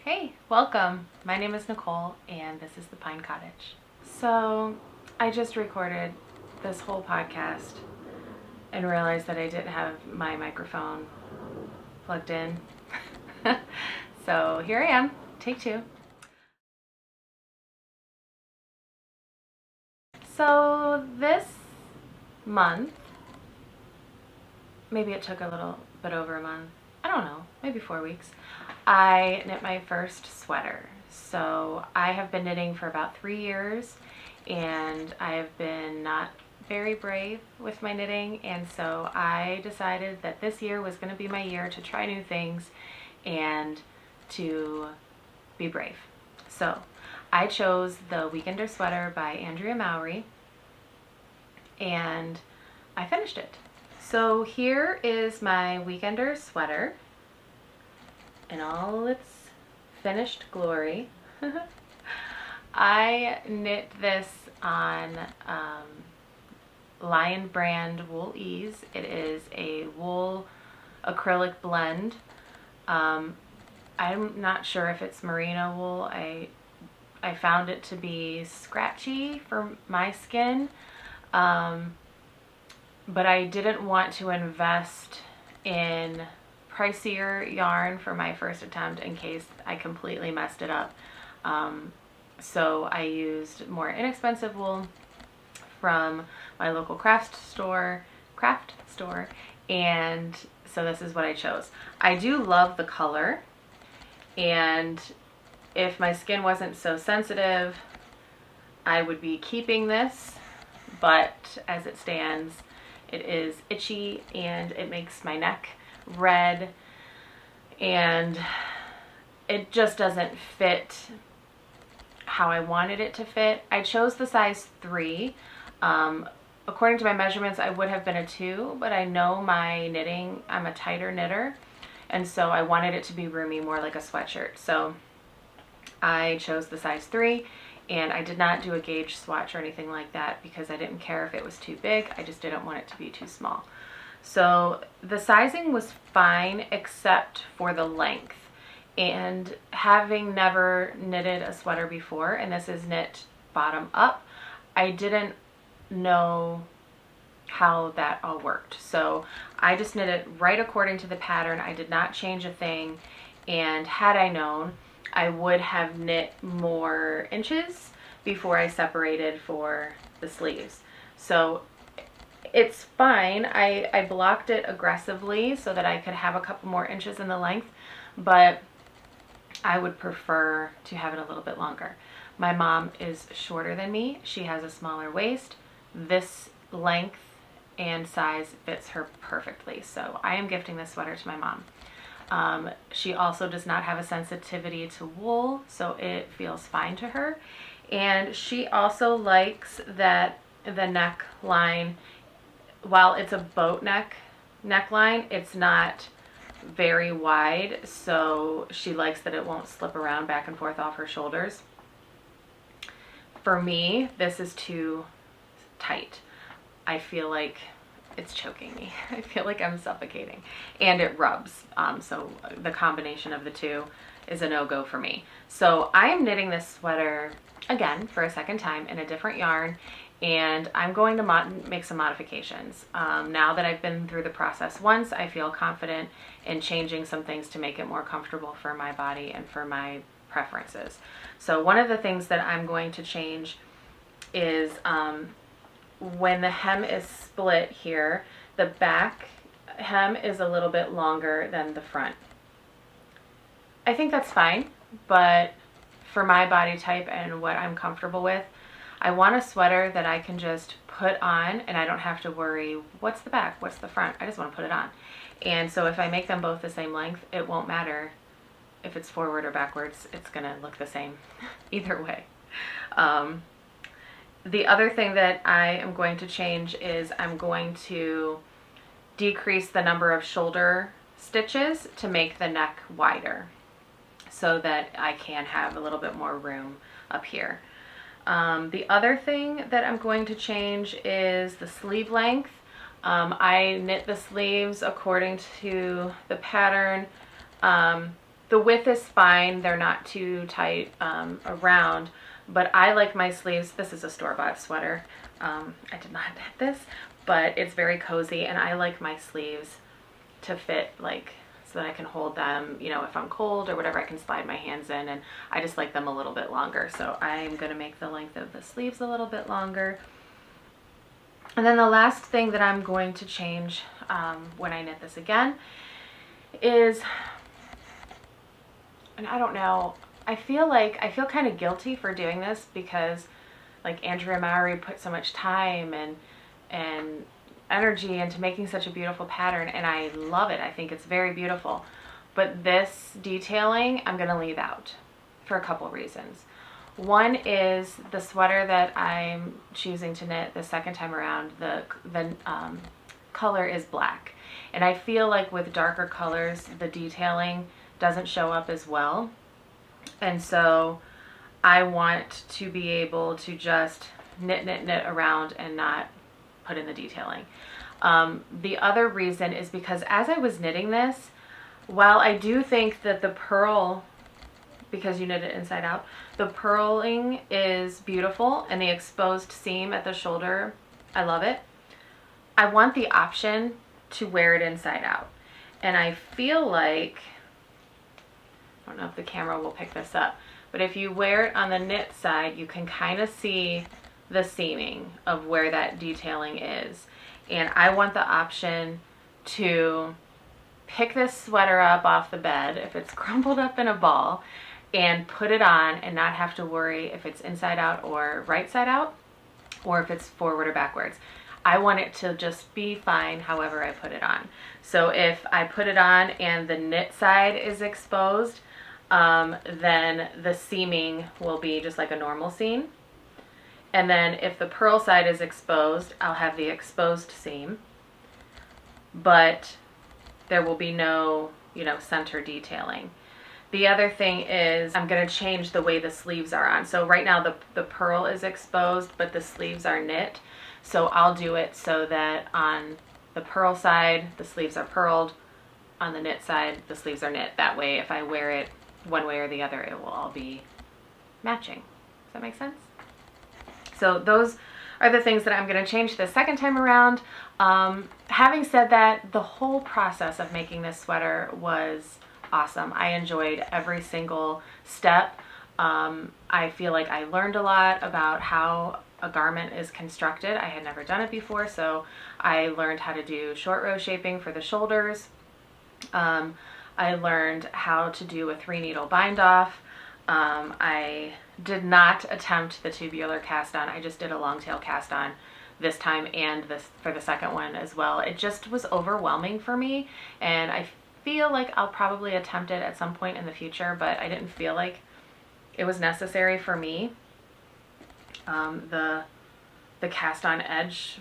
Hey, welcome. My name is Nicole and this is the Pine Cottage. So, I just recorded this whole podcast and realized that I didn't have my microphone plugged in. So, here I am, take two. So, this month, maybe it took a little bit over a month, I don't know, maybe 4 weeks, I knit my first sweater. So I have been knitting for about 3 years and I have been not very brave with my knitting, and so I decided that this year was going to be my year to try new things and to be brave. So I chose the Weekender sweater by Andrea Mowry and I finished it. So here is my Weekender sweater in all its finished glory. I knit this on Lion brand Wool Ease. It is a wool acrylic blend. I'm not sure if it's merino wool. I found it to be scratchy for my skin, but I didn't want to invest in pricier yarn for my first attempt in case I completely messed it up. So I used more inexpensive wool from my local craft store, and so this is what I chose. I do love the color, and if my skin wasn't so sensitive, I would be keeping this, but as it stands, it is itchy and it makes my neck red and it just doesn't fit how I wanted it to fit. I chose the size 3. According to my measurements, I would have been a 2, but I know my knitting, I'm a tighter knitter, and so I wanted it to be roomy, more like a sweatshirt. So I chose the size 3, and I did not do a gauge swatch or anything like that because I didn't care if it was too big. I just didn't want it to be too small. So the sizing was fine except for the length. And having never knitted a sweater before, and this is knit bottom up, I didn't know how that all worked. So I just knit it right according to the pattern. I did not change a thing, and had I known, I would have knit more inches before I separated for the sleeves. So it's fine. I blocked it aggressively so that I could have a couple more inches in the length, but I would prefer to have it a little bit longer. My mom is shorter than me. She has a smaller waist. This length and size fits her perfectly, so I am gifting this sweater to my mom. She also does not have a sensitivity to wool, so it feels fine to her. And she also likes that the neckline, while it's a boat neckline, it's not very wide, so she likes that it won't slip around back and forth off her shoulders. For me, this is too tight. I feel like it's choking me. I feel like I'm suffocating, and it rubs. So the combination of the two is a no-go for me. So I am knitting this sweater again for a second time in a different yarn, and I'm going to make some modifications. Now that I've been through the process once, I feel confident in changing some things to make it more comfortable for my body and for my preferences. So one of the things that I'm going to change is when the hem is split here, the back hem is a little bit longer than the front. I think that's fine, but for my body type and what I'm comfortable with, I want a sweater that I can just put on and I don't have to worry, what's the back, what's the front? I just want to put it on. And so if I make them both the same length, it won't matter if it's forward or backwards. It's going to look the same either way. The other thing that I am going to change is I'm going to decrease the number of shoulder stitches to make the neck wider so that I can have a little bit more room up here. The other thing that I'm going to change is the sleeve length. I knit the sleeves according to the pattern The width is fine. They're not too tight around, but I like my sleeves. This is a store-bought sweater. I did not knit this, but it's very cozy, and I like my sleeves to fit like so that I can hold them, you know, if I'm cold or whatever, I can slide my hands in, and I just like them a little bit longer. So I'm going to make the length of the sleeves a little bit longer. And then the last thing that I'm going to change when I knit this again is, and I don't know, I feel kind of guilty for doing this because like Andrea Mowry put so much time and energy into making such a beautiful pattern, and I love it. I think it's very beautiful. But this detailing I'm going to leave out for a couple reasons. One is the sweater that I'm choosing to knit the second time around, the color is black. And I feel like with darker colors, the detailing doesn't show up as well. And so I want to be able to just knit around and not put in the detailing. The other reason is because as I was knitting this, while I do think that the purl, because you knit it inside out, the purling is beautiful, and the exposed seam at the shoulder, I love it. I want the option to wear it inside out. And I feel like, I don't know if the camera will pick this up, but if you wear it on the knit side, you can kind of see the seaming of where that detailing is. And I want the option to pick this sweater up off the bed if it's crumpled up in a ball and put it on and not have to worry if it's inside out or right side out or if it's forward or backwards. I want it to just be fine however I put it on. So if I put it on and the knit side is exposed, then the seaming will be just like a normal seam. And then if the purl side is exposed, I'll have the exposed seam, but there will be no, you know, center detailing. The other thing is I'm going to change the way the sleeves are on. So right now the purl is exposed, but the sleeves are knit. So I'll do it so that on the purl side, the sleeves are purled. On the knit side, the sleeves are knit. That way, if I wear it one way or the other, it will all be matching. Does that make sense? So those are the things that I'm going to change the second time around. Having said that, the whole process of making this sweater was awesome. I enjoyed every single step. I feel like I learned a lot about how a garment is constructed. I had never done it before, so I learned how to do short row shaping for the shoulders. I learned how to do a 3-needle bind off. I did not attempt the tubular cast on. I just did a long tail cast on this time and this for the second one as well. It just was overwhelming for me, and I feel like I'll probably attempt it at some point in the future, but I didn't feel like it was necessary for me. The cast on edge,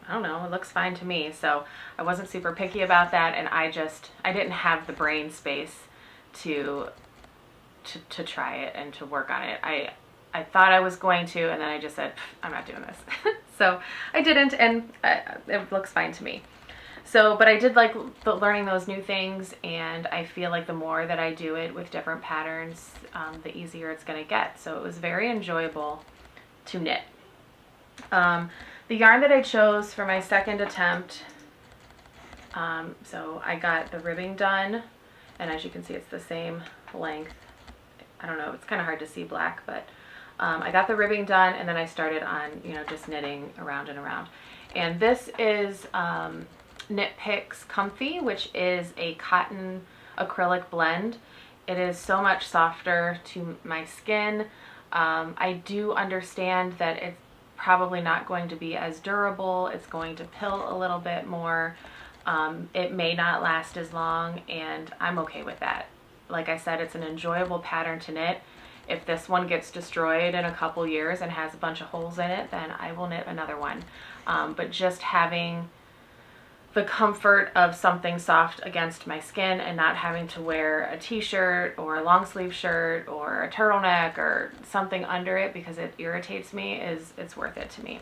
I don't know, it looks fine to me, so I wasn't super picky about that, and I didn't have the brain space to try it and to work on it. I thought I was going to, and then I just said, I'm not doing this. So I didn't, and it looks fine to me. So, but I did like learning those new things, and I feel like the more that I do it with different patterns, the easier it's going to get. So it was very enjoyable to knit. The yarn that I chose for my second attempt, so I got the ribbing done, and as you can see, it's the same length. I don't know, it's kind of hard to see black, but I got the ribbing done, and then I started on, you know, just knitting around and around. And this is Knit Picks Comfy, which is a cotton acrylic blend. It is so much softer to my skin. I do understand that it's probably not going to be as durable. It's going to pill a little bit more. It may not last as long, and I'm okay with that. Like I said, it's an enjoyable pattern to knit. If this one gets destroyed in a couple years and has a bunch of holes in it, then I will knit another one. But just having the comfort of something soft against my skin and not having to wear a t-shirt or a long sleeve shirt or a turtleneck or something under it because it irritates me, it's worth it to me.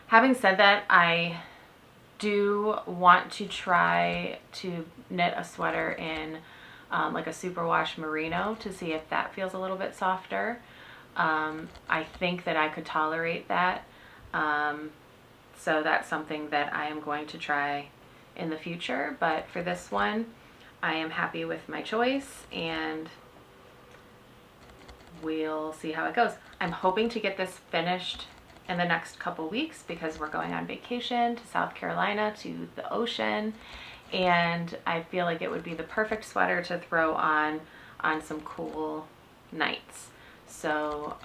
Having said that, I do want to try to knit a sweater in like a superwash merino, to see if that feels a little bit softer. I think that I could tolerate that. So that's something that I am going to try in the future. But for this one, I am happy with my choice, and we'll see how it goes. I'm hoping to get this finished in the next couple weeks because we're going on vacation to South Carolina, to the ocean, and I feel like it would be the perfect sweater to throw on some cool nights. So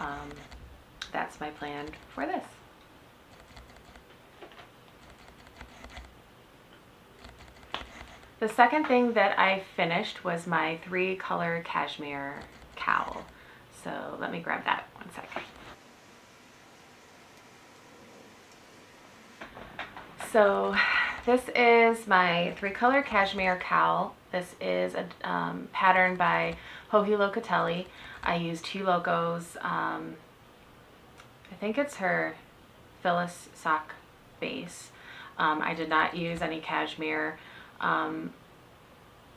that's my plan for this. The second thing that I finished was my 3-color cashmere cowl. So let me grab that one second. So this is my 3-color cashmere cowl. This is a pattern by Joji Locatelli. I used Hugh Loco's, I think it's her Phyllis sock base. I did not use any cashmere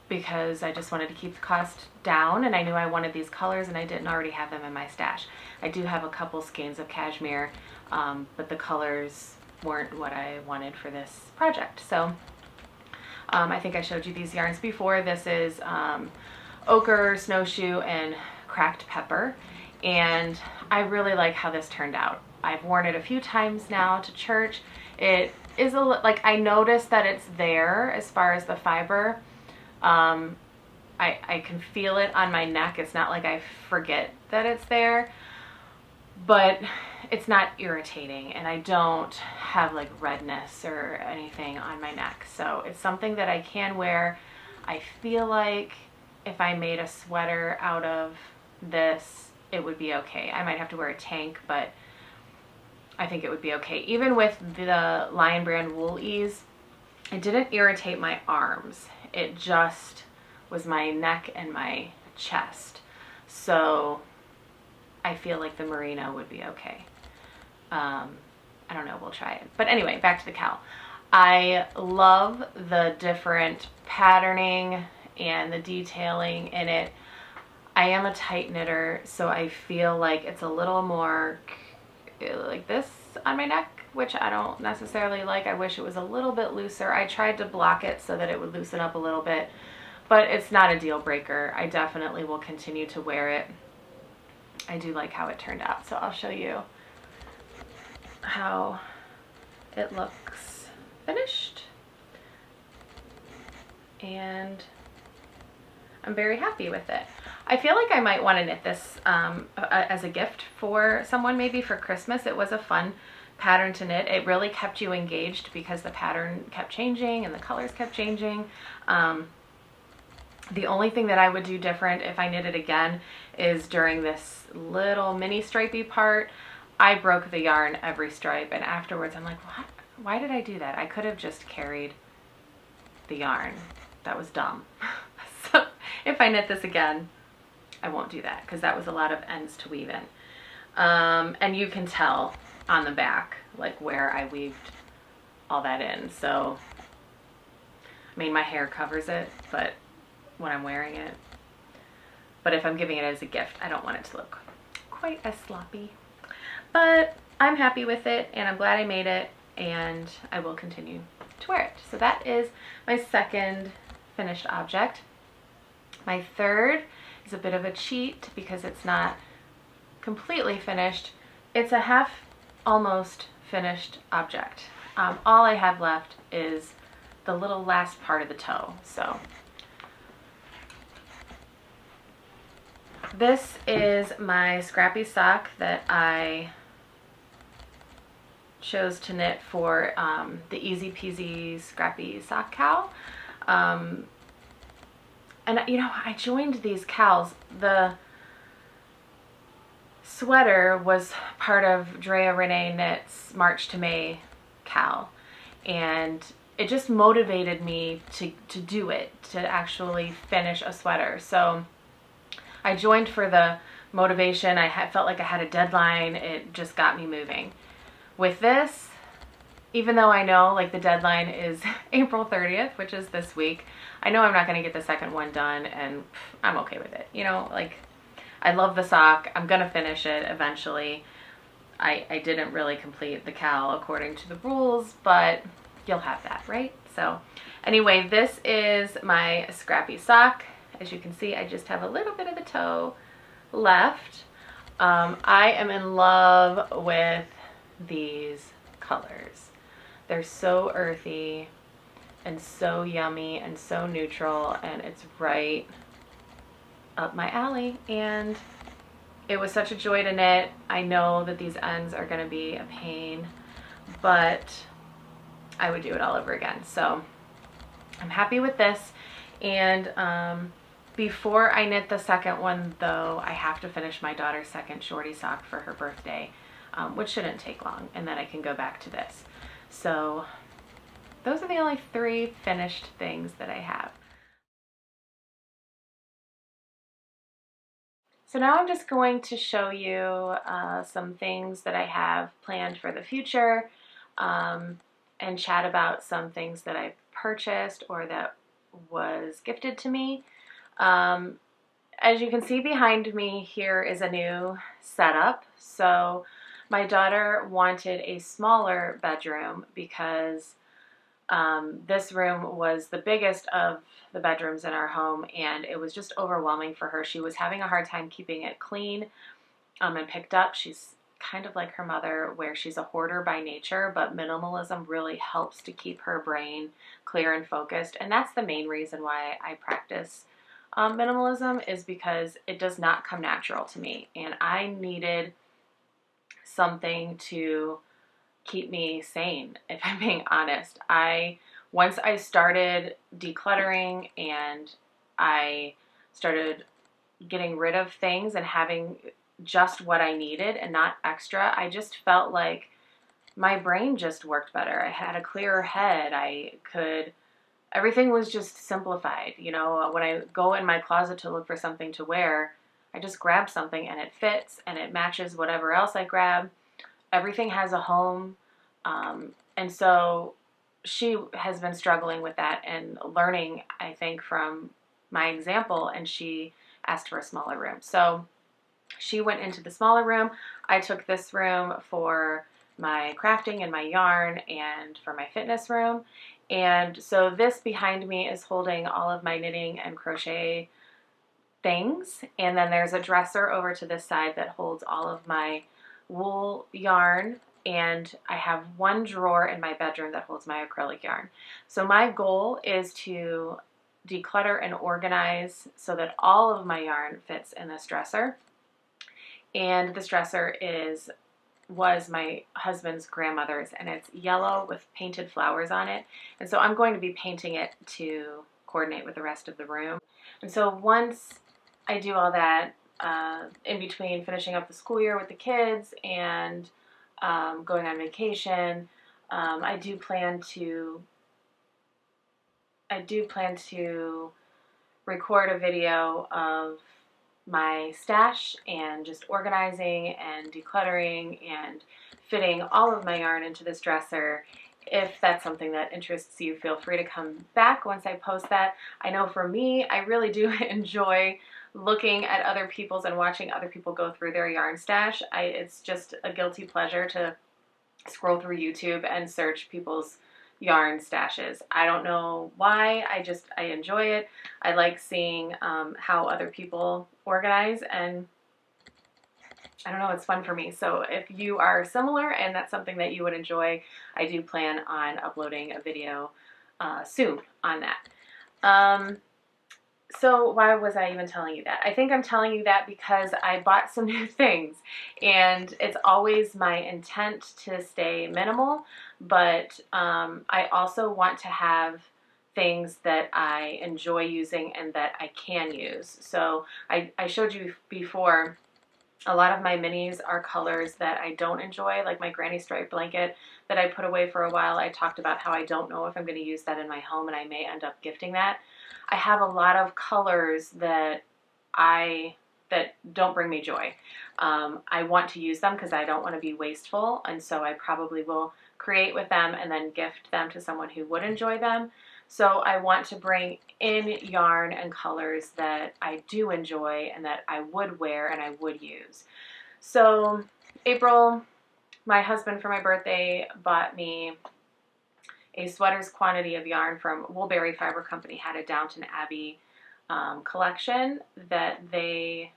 because I just wanted to keep the cost down, and I knew I wanted these colors and I didn't already have them in my stash. I do have a couple skeins of cashmere, but the colors weren't what I wanted for this project. So I think I showed you these yarns before. This is ochre, snowshoe, and cracked pepper, and I really like how this turned out. I've worn it a few times now to church. It is like, I noticed that it's there as far as the fiber. I can feel it on my neck. It's not like I forget that it's there, but it's not irritating, and I don't have like redness or anything on my neck. So it's something that I can wear. I feel like if I made a sweater out of this, it would be okay. I might have to wear a tank, but I think it would be okay. Even with the Lion Brand Wool Ease, it didn't irritate my arms. It just was my neck and my chest. So I feel like the merino would be okay. I don't know, we'll try it. But anyway, back to the cowl. I love the different patterning and the detailing in it. I am a tight knitter, so I feel like it's a little more like this on my neck, which I don't necessarily like. I wish it was a little bit looser. I tried to block it so that it would loosen up a little bit, but it's not a deal breaker. I definitely will continue to wear it. I do like how it turned out, so I'll show you how it looks finished. And I'm very happy with it. I feel like I might want to knit this as a gift for someone, maybe for Christmas. It was a fun pattern to knit. It really kept you engaged because the pattern kept changing and the colors kept changing. The only thing that I would do different if I knit it again is during this little mini stripey part, I broke the yarn every stripe, and afterwards I'm like, what? Why did I do that? I could have just carried the yarn. That was dumb. So if I knit this again, I won't do that because that was a lot of ends to weave in. And you can tell on the back like where I weaved all that in. So I mean, my hair covers it, but when I'm wearing it, but if I'm giving it as a gift, I don't want it to look quite as sloppy. But I'm happy with it, and I'm glad I made it, and I will continue to wear it. So that is my second finished object. My third is a bit of a cheat because it's not completely finished. It's a half almost finished object. All I have left is the little last part of the toe. So this is my Scrappy Sock that I chose to knit for the Easy Peasy Scrappy Sock cowl. And you know, I joined these cowls. The sweater was part of Drea Renee Knit's March to May cowl, and it just motivated me to do it, to actually finish a sweater. So I joined for the motivation. I felt like I had a deadline. It just got me moving. With this, even though I know like the deadline is April 30th, which is this week, I know I'm not going to get the second one done, and I'm okay with it. You know, like I love the sock. I'm going to finish it eventually. I didn't really complete the cowl according to the rules, but you'll have that, right? So anyway, this is my Scrappy Sock. As you can see, I just have a little bit of the toe left. I am in love with these colors. They're so earthy and so yummy and so neutral, and it's right up my alley. And it was such a joy to knit. I know that these ends are going to be a pain, but I would do it all over again. So I'm happy with this. And before I knit the second one, though, I have to finish my daughter's second shorty sock for her birthday, which shouldn't take long, and then I can go back to this. So those are the only 3 finished things that I have. So now I'm just going to show you some things that I have planned for the future, and chat about some things that I purchased or that was gifted to me. As you can see behind me, here is a new setup. So my daughter wanted a smaller bedroom because this room was the biggest of the bedrooms in our home, and it was just overwhelming for her. She was having a hard time keeping it clean and picked up. She's kind of like her mother, where she's a hoarder by nature, but minimalism really helps to keep her brain clear and focused. And that's the main reason why I practice minimalism, is because it does not come natural to me, and I needed something to keep me sane, if I'm being honest. Once I started decluttering and I started getting rid of things and having just what I needed and not extra, I just felt like my brain just worked better. I had a clearer head. Everything was just simplified. You know, when I go in my closet to look for something to wear, I just grab something and it fits and it matches whatever else I grab. Everything has a home. And so she has been struggling with that and learning, I think, from my example, and she asked for a smaller room. So she went into the smaller room. I took this room for my crafting and my yarn and for my fitness room. And so this behind me is holding all of my knitting and crochet things. And then there's a dresser over to this side that holds all of my wool yarn. And I have one drawer in my bedroom that holds my acrylic yarn. So my goal is to declutter and organize so that all of my yarn fits in this dresser. And this dresser was my husband's grandmother's, and it's yellow with painted flowers on it. And so I'm going to be painting it to coordinate with the rest of the room. And so once I do all that, in between finishing up the school year with the kids and going on vacation, I do plan to record a video of my stash and just organizing and decluttering and fitting all of my yarn into this dresser. If that's something that interests you, feel free to come back once I post that. I know for me, I really do enjoy looking at other people's and watching other people go through their yarn stash. It's just a guilty pleasure to scroll through YouTube and search people's yarn stashes. I don't know why, I enjoy it. I like seeing how other people organize, and I don't know, it's fun for me. So if you are similar and that's something that you would enjoy, I do plan on uploading a video soon on that. So why was I even telling you that? I think I'm telling you that because I bought some new things, and it's always my intent to stay minimal, but I also want to have things that I enjoy using and that I can use. So I showed you before, a lot of my minis are colors that I don't enjoy, like my granny stripe blanket that I put away for a while. I talked about how I don't know if I'm going to use that in my home, and I may end up gifting that. I have a lot of colors that don't bring me joy. I want to use them because I don't want to be wasteful, and so I probably will create with them and then gift them to someone who would enjoy them. So I want to bring in yarn and colors that I do enjoy and that I would wear and I would use. So April, my husband for my birthday bought me a sweater's quantity of yarn from Woolberry Fiber Company, had a Downton Abbey collection that they,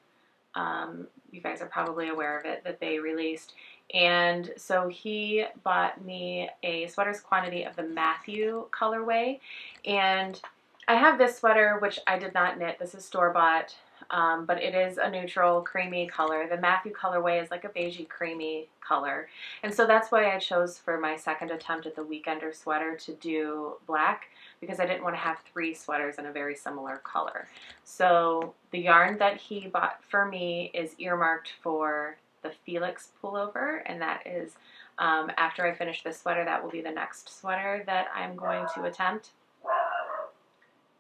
you guys are probably aware of it, that they released. And so he bought me a sweater's quantity of the Matthew colorway. And I have this sweater, which I did not knit. This is store-bought, but it is a neutral, creamy color. The Matthew colorway is like a beigey, creamy color. And so that's why I chose for my second attempt at the Weekender sweater to do black, because I didn't want to have 3 sweaters in a very similar color. So the yarn that he bought for me is earmarked for the Felix pullover, and that is, after I finish this sweater, that will be the next sweater that I'm going to attempt.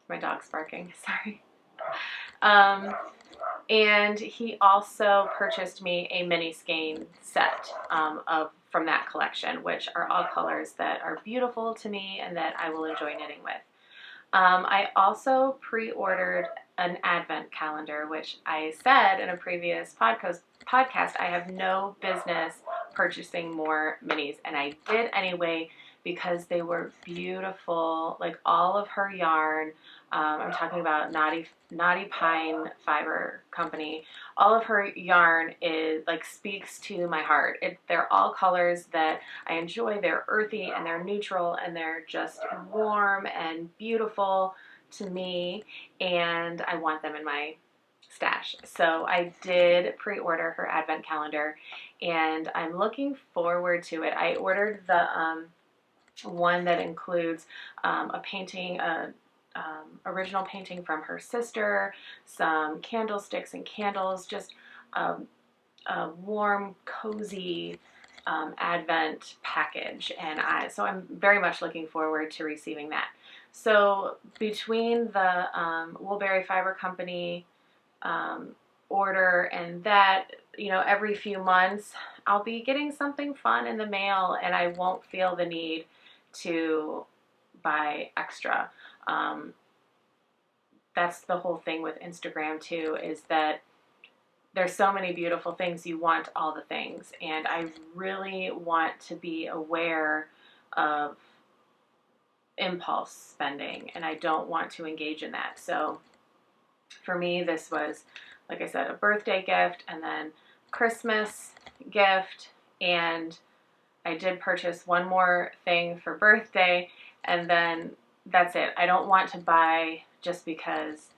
My dog's barking, sorry. And he also purchased me a mini skein set from that collection, which are all colors that are beautiful to me and that I will enjoy knitting with. I also pre-ordered an advent calendar, which I said in a previous podcast, I have no business purchasing more minis, and I did anyway because they were beautiful. Like all of her yarn, I'm talking about Knotty Pine Fiber Company. All of her yarn is like speaks to my heart. They're all colors that I enjoy. They're earthy and they're neutral and they're just warm and beautiful to me, and I want them in my stash. So I did pre-order her advent calendar, and I'm looking forward to it. I ordered the one that includes a painting, original painting from her sister, some candlesticks and candles, just a warm, cozy advent package, and so I'm very much looking forward to receiving that. So between the Woolberry Fiber Company order and that, you know, every few months I'll be getting something fun in the mail, and I won't feel the need to buy extra. That's the whole thing with Instagram too, is that there's so many beautiful things, you want all the things, and I really want to be aware of impulse spending, and I don't want to engage in that. So for me, this was, like I said, a birthday gift and then Christmas gift, and I did purchase one more thing for birthday, and then that's it. I don't want to buy just because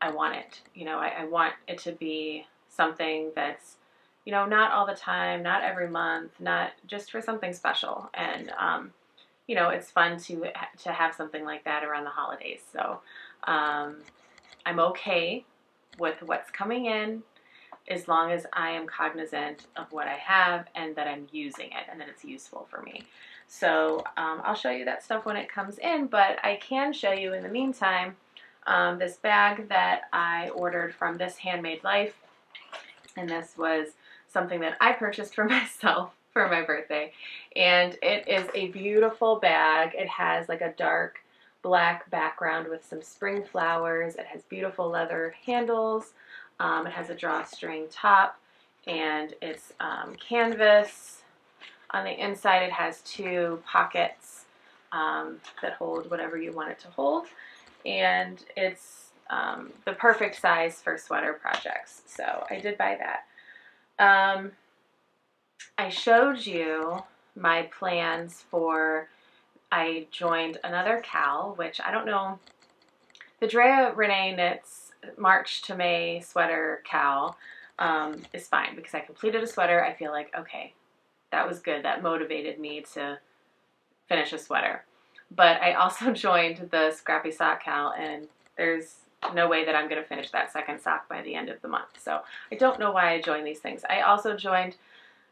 I want it. You know, I want it to be something that's, you know, not all the time, not every month, not just for something special. And, you know, it's fun to have something like that around the holidays. So I'm okay with what's coming in as long as I am cognizant of what I have and that I'm using it and that it's useful for me. So I'll show you that stuff when it comes in, but I can show you in the meantime this bag that I ordered from this Handmade Life, and this was something that I purchased for myself for my birthday, and it is a beautiful bag. It has like a dark black background with some spring flowers. It has beautiful leather handles. It has a drawstring top, and it's canvas. On the inside, it has 2 pockets that hold whatever you want it to hold, and it's the perfect size for sweater projects. So I did buy that. I showed you my plans for, I joined another Cal, which I don't know, the Drea Renee Knits March to May sweater Cal is fine because I completed a sweater. I feel like, okay, that was good. That motivated me to finish a sweater. But I also joined the Scrappy Sock Cal, and there's no way that I'm going to finish that second sock by the end of the month. So I don't know why I joined these things. I also joined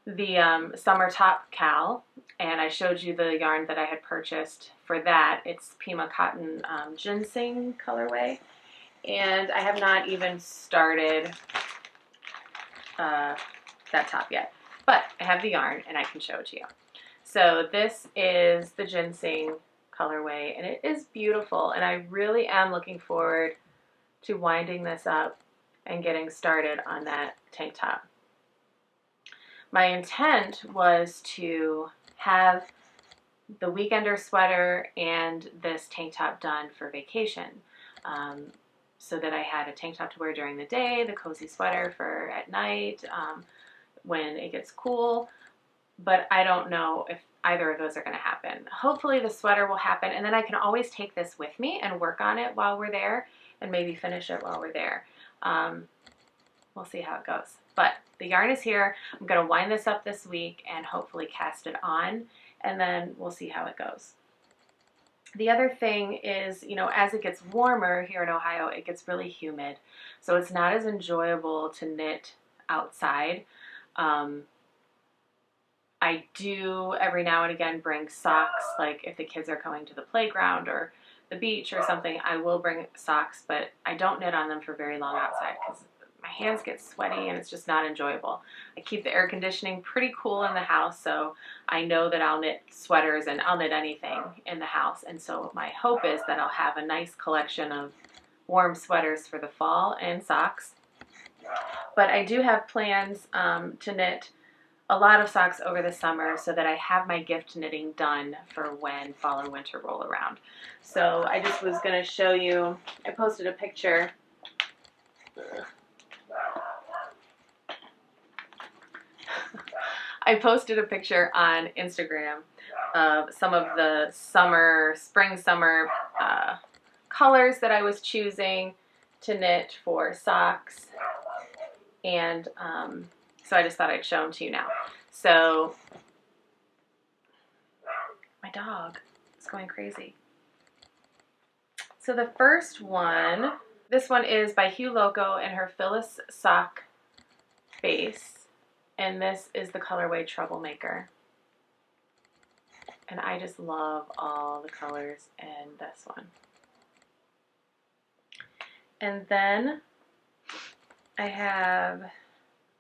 the Summer Top Cal, and I showed you the yarn that I had purchased for that. It's Pima Cotton Ginseng colorway, and I have not even started that top yet, but I have the yarn and I can show it to you. So this is the ginseng colorway, and it is beautiful, and I really am looking forward to winding this up and getting started on that tank top. My intent was to have the weekender sweater and this tank top done for vacation, so that I had a tank top to wear during the day, the cozy sweater for at night when it gets cool. But I don't know if either of those are going to happen. Hopefully the sweater will happen, and then I can always take this with me and work on it while we're there and maybe finish it while we're there. We'll see how it goes. But the yarn is here. I'm going to wind this up this week and hopefully cast it on, and then we'll see how it goes. The other thing is, you know, as it gets warmer here in Ohio, it gets really humid. So it's not as enjoyable to knit outside. I do every now and again bring socks, like if the kids are going to the playground or the beach or something, I will bring socks, but I don't knit on them for very long outside because my hands get sweaty and it's just not enjoyable. I keep the air conditioning pretty cool in the house, so I know that I'll knit sweaters and I'll knit anything in the house, and so my hope is that I'll have a nice collection of warm sweaters for the fall and socks. But I do have plans to knit a lot of socks over the summer so that I have my gift knitting done for when fall and winter roll around. So I just was going to show you, I posted a picture. I posted a picture on Instagram of some of the spring summer colors that I was choosing to knit for socks, and so I just thought I'd show them to you now. So my dog is going crazy. So the first one, this one is by Hugh Loco and her Phyllis Sock base, and this is the colorway Troublemaker. And I just love all the colors in this one. And then I have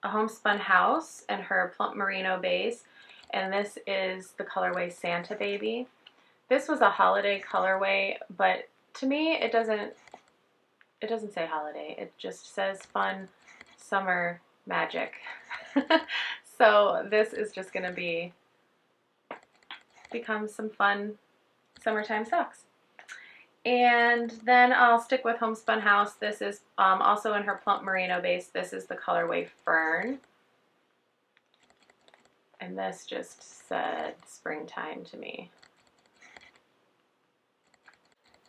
a Homespun House and her Plump Merino base, and this is the colorway Santa Baby. This was a holiday colorway, but to me it doesn't say holiday. It just says fun summer magic. So this is just going to become some fun summertime socks. And then I'll stick with Homespun House. This is also in her Plump Merino base. This is the colorway Fern. And this just said springtime to me.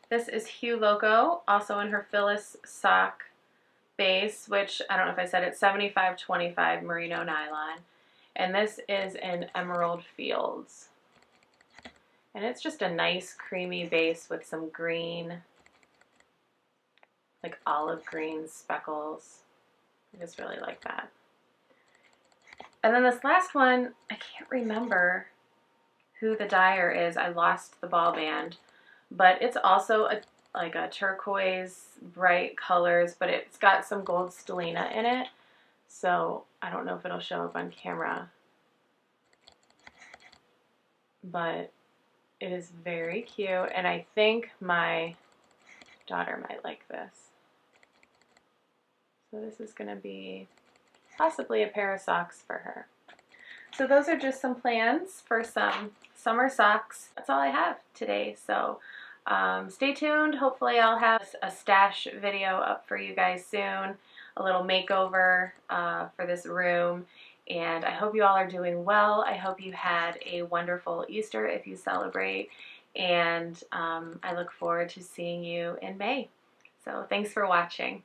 This is Hugh Loco, also in her Phyllis Sock base, which I don't know if I said it, 75/25 merino nylon. And this is in Emerald Fields. And it's just a nice creamy base with some green, like olive green speckles. I just really like that. And then this last one, I can't remember who the dyer is. I lost the ball band. But it's also like a turquoise, bright colors, but it's got some gold stellina in it. So I don't know if it'll show up on camera. But it is very cute, and I think my daughter might like this. So this is going to be possibly a pair of socks for her. So those are just some plans for some summer socks. That's all I have today. So stay tuned. Hopefully I'll have a stash video up for you guys soon. A little makeover for this room. And I hope you all are doing well. I hope you had a wonderful Easter if you celebrate. And I look forward to seeing you in May. So thanks for watching.